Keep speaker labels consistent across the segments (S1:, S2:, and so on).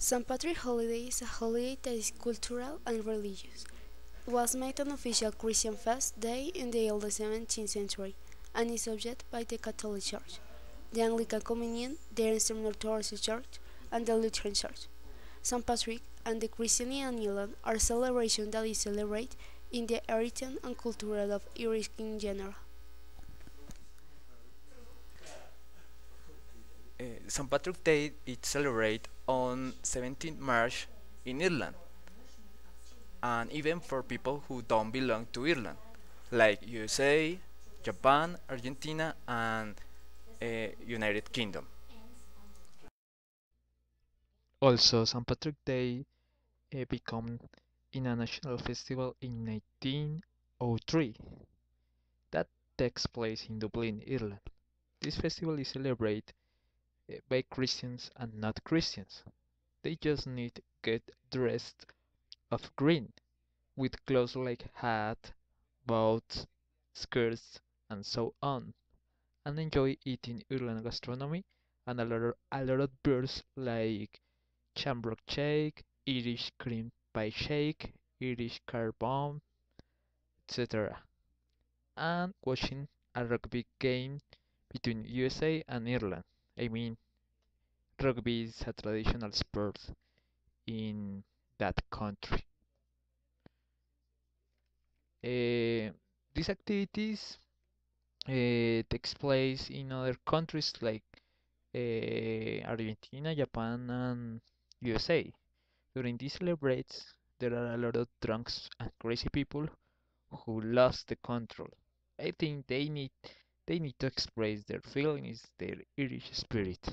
S1: St. Patrick's Holiday is a holiday that is cultural and religious. It was made an official Christian fast day in the early 17th century and is observed by the Catholic Church, the Anglican Communion, the Eastern Orthodox Church, and the Lutheran Church. St. Patrick and the Christianity in Ireland are celebrations that is celebrated in the heritage and culture of Irish in general.
S2: St. Patrick's Day is celebrated on 17th March in Ireland, and even for people who don't belong to Ireland, like USA, Japan, Argentina, and United Kingdom.
S3: Also, St. Patrick's Day became in a national festival in 1903 that takes place in Dublin, Ireland. This festival is celebrated by Christians and not Christians. They just need to get dressed of green with clothes like hat, boots, skirts, and so on, and enjoy eating Ireland gastronomy and a lot of beers like Shamrock Shake, Irish Cream Pie Shake, Irish Car Bomb, etc. And watching a rugby game between USA and Ireland. I mean, rugby is a traditional sport in that country. These activities takes place in other countries like Argentina, Japan, and USA. During these celebrates, there are a lot of drunks and crazy people who lost the control. I think they need to express their feelings, their Irish spirit.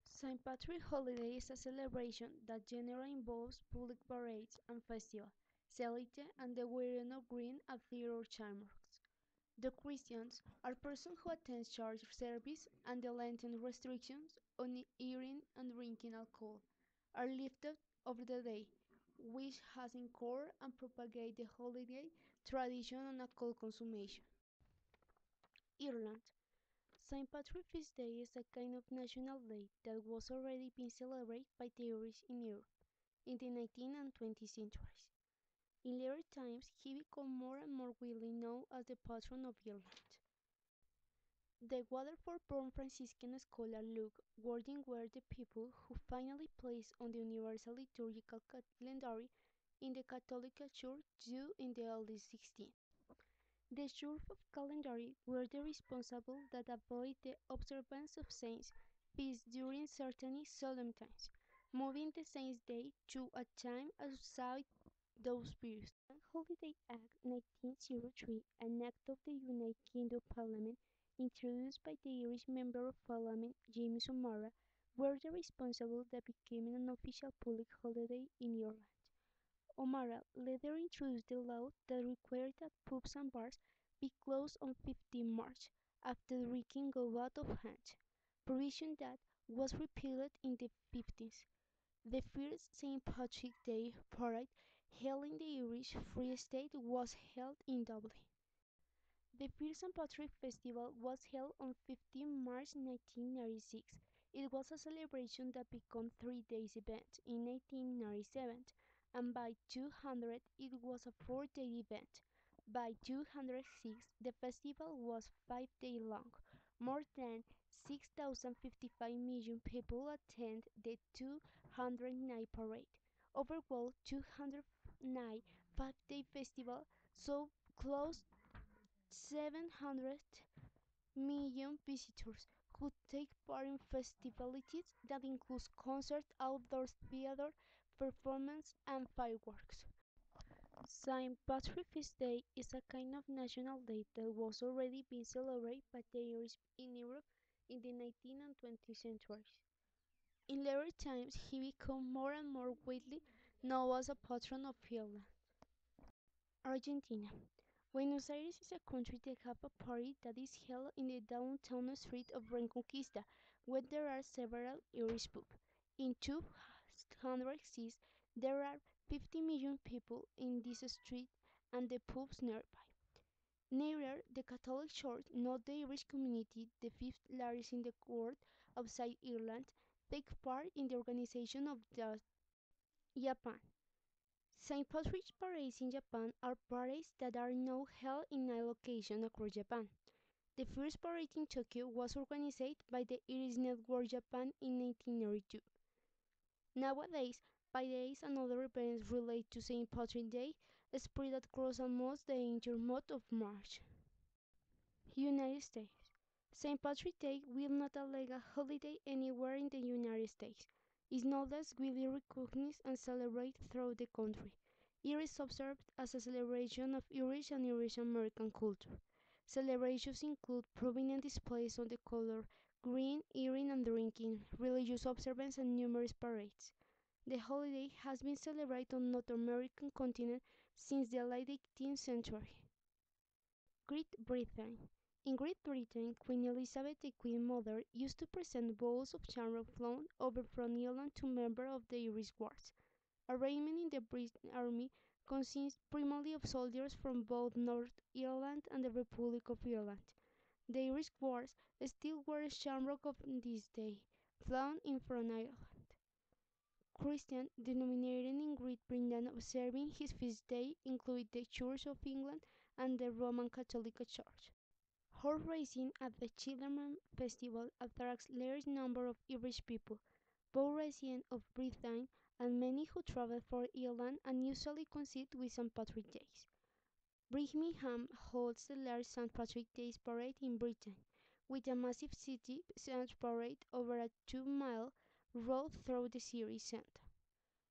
S1: St. Patrick's Holiday is a celebration that generally involves public parades and festivals, celebrated and the wearing of green at their shamrocks. The Christians are persons who attend church service and the Lenten restrictions on eating and drinking alcohol are lifted over the day, which has encouraged and propagated the holiday tradition on alcohol consumption. Ireland. St. Patrick's Feast Day is a kind of national day that was already being celebrated by the Irish in Europe in the 19th and 20th centuries. In later times, he became more and more widely known as the patron of Ireland. The Waterford-born Franciscan scholar Luke Wording were the people who finally placed on the universal liturgical calendar in the Catholic Church due in the early 16th. The Church of Calendar were the responsible that avoid the observance of saints' feasts during certain solemn times, moving the saints' day to a time outside those periods. Holiday Act 1903, an act of the United Kingdom Parliament introduced by the Irish Member of Parliament James O'Mara, were the responsible that became an official public holiday in Ireland. O'Mara later introduced the law that required that pubs and bars be closed on 15 March after drinking got out of hand, provision that was repealed in the 50s. The first St. Patrick's Day parade held in the Irish Free State was held in Dublin. The first St. Patrick's Festival was held on 15 March 1996. It was a celebration that became 3 days event in 1997, and by 200 it was a 4 day event. By 206 the festival was 5 days long. More than 6,055 million people attend the 209 parade. Overall, 209 5-day festival so close 700 million visitors who take part in festivities that include concerts, outdoor theater, performance, and fireworks. St. Patrick's Day is a kind of national day that was already being celebrated by the Irish in Europe in the 19th and 20th centuries. In later times, he became more and more widely known as a patron of Ireland. Argentina. Buenos Aires is a country that has a party that is held in the downtown street of Reconquista, where there are several Irish pubs. In 206, there are 50 million people in this street and the pubs nearby. Neither the Catholic Church nor the Irish community, the fifth largest in the world outside Ireland, take part in the organization of the Japan. St. Patrick's parades in Japan are parades that are now held in 9 locations across Japan. The first parade in Tokyo was organized by the Iris Network Japan in 1992. Nowadays, parades and other events related to St. Patrick's Day spread across almost the entire month of March. United States. St. Patrick's Day, while not a legal holiday anywhere in the United States, is nonetheless widely recognized and celebrated throughout the country. It is observed as a celebration of Irish and Irish American culture. Celebrations include prominent displays on the color green, eating and drinking, religious observances, and numerous parades. The holiday has been celebrated on North American continent since the late 18th century. Great Britain. In Great Britain, Queen Elizabeth, the Queen Mother, used to present bowls of shamrock flown over from Ireland to members of the Irish Guards. Arrangement in the British Army consists primarily of soldiers from both Northern Ireland and the Republic of Ireland. The Irish Guards still wear shamrock on this day, flown in from Ireland. Christian denominations in Great Britain observing his feast day include the Church of England and the Roman Catholic Church. Horse racing at the Cheltenham Festival attracts large number of Irish people, both residents of Britain and many who travel for Ireland and usually coincide with St. Patrick's Day. Birmingham holds the largest St. Patrick's Day parade in Britain, with a massive city centre parade over a 2-mile road through the city centre.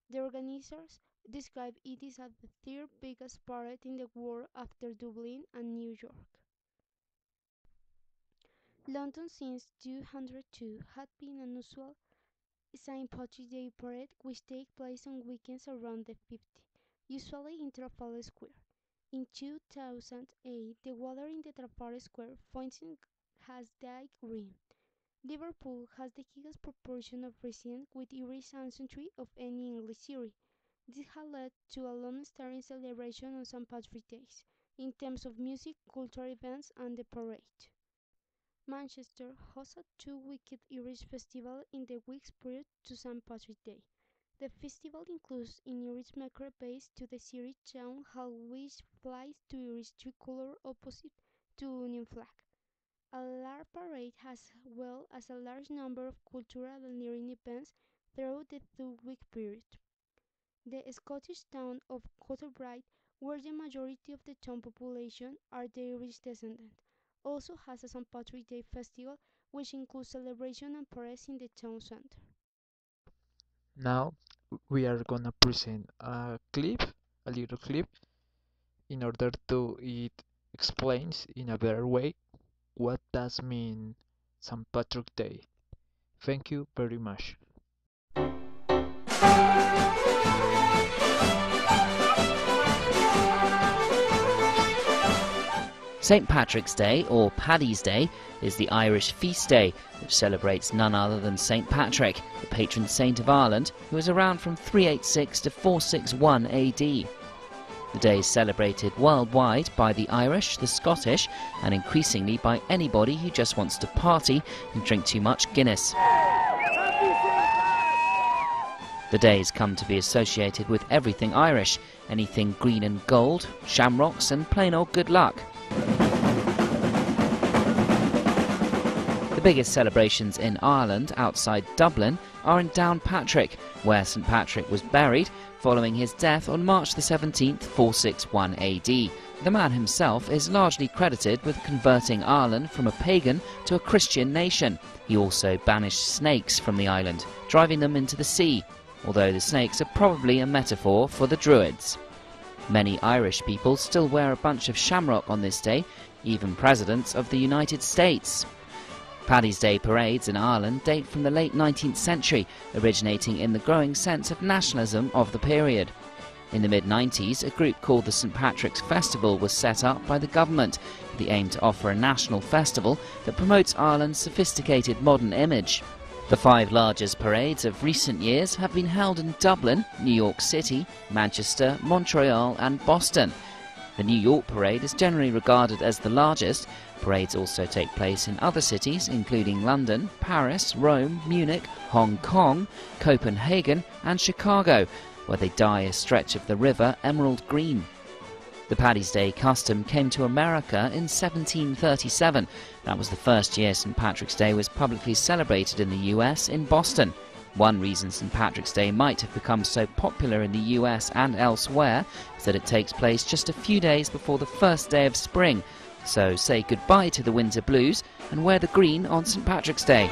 S1: The organizers describe it as the third biggest parade in the world after Dublin and New York. London since 2002 had been an usual St. Patrick's Day parade which takes place on weekends around the 50th, usually in Trafalgar Square. In 2008, the water in the Trafalgar Square fountain has dyed green. Liverpool has the highest proportion of residents with Irish ancestry of any English city. This has led to a long-standing celebration on St. Patrick's Day in terms of music, cultural events, and the parade. Manchester hosts a 2-week Irish festival in the weeks prior to St. Patrick's Day. The festival includes an Irish maker base to the city town hall which flies the Irish tricolour opposite to Union flag. A large parade as well as a large number of cultural and learning events throughout the 2-week period. The Scottish town of Cotterbright, where the majority of the town population are the Irish descendants, also has a St. Patrick's Day festival which includes celebration and parades in the town centre.
S3: Now we are gonna present a little clip, in order to it explains in a better way what does mean St. Patrick's Day. Thank you very much.
S4: St. Patrick's Day, or Paddy's Day, is the Irish feast day which celebrates none other than St. Patrick, the patron saint of Ireland, who was around from 386 to 461 AD. The day is celebrated worldwide by the Irish, the Scottish, and increasingly by anybody who just wants to party and drink too much Guinness. The day has come to be associated with everything Irish, anything green and gold, shamrocks, and plain old good luck. The biggest celebrations in Ireland outside Dublin are in Downpatrick, where St. Patrick was buried following his death on March the 17th, 461 AD. The man himself is largely credited with converting Ireland from a pagan to a Christian nation. He also banished snakes from the island, driving them into the sea, although the snakes are probably a metaphor for the Druids. Many Irish people still wear a bunch of shamrock on this day, even presidents of the United States. Paddy's Day parades in Ireland date from the late 19th century, originating in the growing sense of nationalism of the period. In the mid-90s, a group called the St. Patrick's Festival was set up by the government with the aim to offer a national festival that promotes Ireland's sophisticated modern image. The 5 largest parades of recent years have been held in Dublin, New York City, Manchester, Montreal and Boston. The New York parade is generally regarded as the largest. Parades also take place in other cities, including London, Paris, Rome, Munich, Hong Kong, Copenhagen and Chicago, where they dye a stretch of the river emerald green. The Paddy's Day custom came to America in 1737. That was the first year St. Patrick's Day was publicly celebrated in the US in Boston. One reason St. Patrick's Day might have become so popular in the US and elsewhere is that it takes place just a few days before the first day of spring. So say goodbye to the winter blues and wear the green on St. Patrick's Day.